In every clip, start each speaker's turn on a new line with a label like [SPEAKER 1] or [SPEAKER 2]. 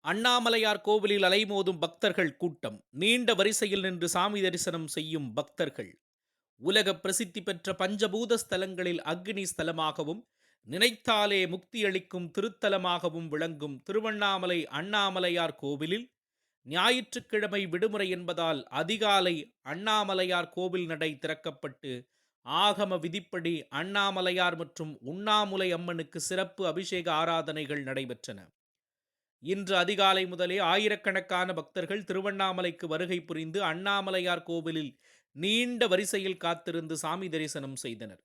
[SPEAKER 1] அண்ணாமலையார் கோவிலில் அலைமோதும் பக்தர்கள் கூட்டம். நீண்ட வரிசையில் நின்று சாமி தரிசனம் செய்யும் பக்தர்கள். உலக பிரசித்தி பெற்ற பஞ்சபூத ஸ்தலங்களில் அக்னி ஸ்தலமாகவும் நினைத்தாலே முக்தியளிக்கும் திருத்தலமாகவும் விளங்கும் திருவண்ணாமலை அண்ணாமலையார் கோவிலில் ஞாயிற்றுக்கிழமை விடுமுறை என்பதால் அதிகாலை அண்ணாமலையார் கோவில் நடை திறக்கப்பட்டு ஆகம விதிப்படி அண்ணாமலையார் மற்றும் உண்ணாமுலை அம்மனுக்கு சிறப்பு அபிஷேக ஆராதனைகள் நடைபெற்றன. இன்று அதிகாலை முதலே ஆயிரக்கணக்கான பக்தர்கள் திருவண்ணாமலைக்கு வருகை புரிந்து அண்ணாமலையார் கோவிலில் நீண்ட வரிசையில் காத்திருந்து சாமி தரிசனம் செய்தனர்.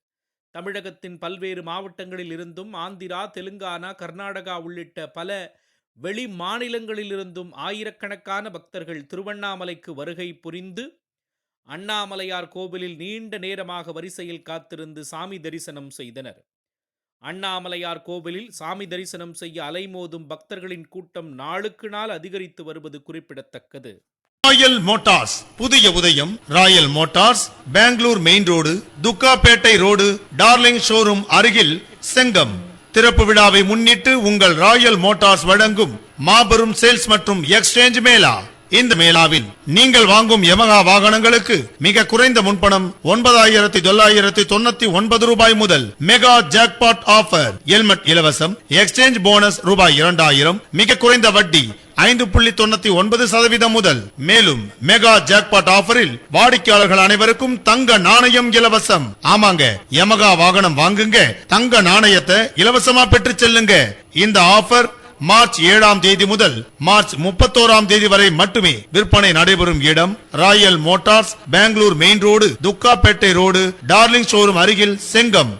[SPEAKER 1] தமிழகத்தின் பல்வேறு மாவட்டங்களில் இருந்தும் ஆந்திரா, தெலுங்கானா, கர்நாடகா உள்ளிட்ட பல வெளி மாநிலங்களிலிருந்தும் ஆயிரக்கணக்கான பக்தர்கள் திருவண்ணாமலைக்கு வருகை புரிந்து அண்ணாமலையார் கோவிலில் நீண்ட நேரமாக வரிசையில் காத்திருந்து சாமி தரிசனம் செய்தனர். அண்ணாமலையார் கோவிலில் சாமி தரிசனம் செய்ய அலைமோதும் பக்தர்களின் கூட்டம் நாளுக்கு நாள் அதிகரித்து வருவது குறிப்பிடத்தக்கது.
[SPEAKER 2] ராயல் மோட்டார்ஸ் புதிய உதயம். Royal Motors Bangalore main road, Thukkapettai road, darling showroom அருகில், செங்கம். திறப்பு விழாவை முன்னிட்டு உங்கள் ராயல் மோட்டார்ஸ் வழங்கும் மாபெரும் சேல்ஸ் மற்றும் எக்ஸ்சேஞ்ச் மேளா. இந்த மேளாவில் நீங்கள் வாங்கும் யமகா வாகனங்களுக்கு மிக குறைந்த முன்பணம் 9,999 ரூபாய் முதல் மெகா ஜாக்பாட் ஆஃபர். ஹெல்மெட் இலவசம். எக்ஸ்சேஞ்ச் போனஸ் ரூபாய் 2,000. மிக குறைந்த வட்டி 5.99% முதல். மேலும் மெகா ஜாக்பாட் ஆஃபரில் வாடிக்கையாளர்கள் அனைவருக்கும் தங்க நாணயம் இலவசம். ஆமாங்க, யமகா வாகனம் வாங்குங்க, தங்க நாணயத்தை இலவசமா பெற்று செல்லுங்க. இந்த ஆஃபர் மார்ச் 7ஆம் தேதி முதல் மார்ச் 31ஆம் தேதி வரை மட்டுமே. விற்பனை நடைபெறும் இடம் Royal Motors, Bangalore main road, Thukkapettai road, darling showroom அருகில், Chengam.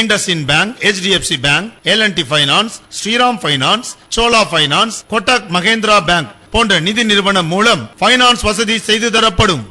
[SPEAKER 2] IndusInd bank, HDFC bank, L&T finance, Shriram finance, Chola finance, Kotak Mahindra bank போன்ற நிதி நிறுவனம் மூலம் ஃபைனான்ஸ் வசதி செய்து தரப்படும்.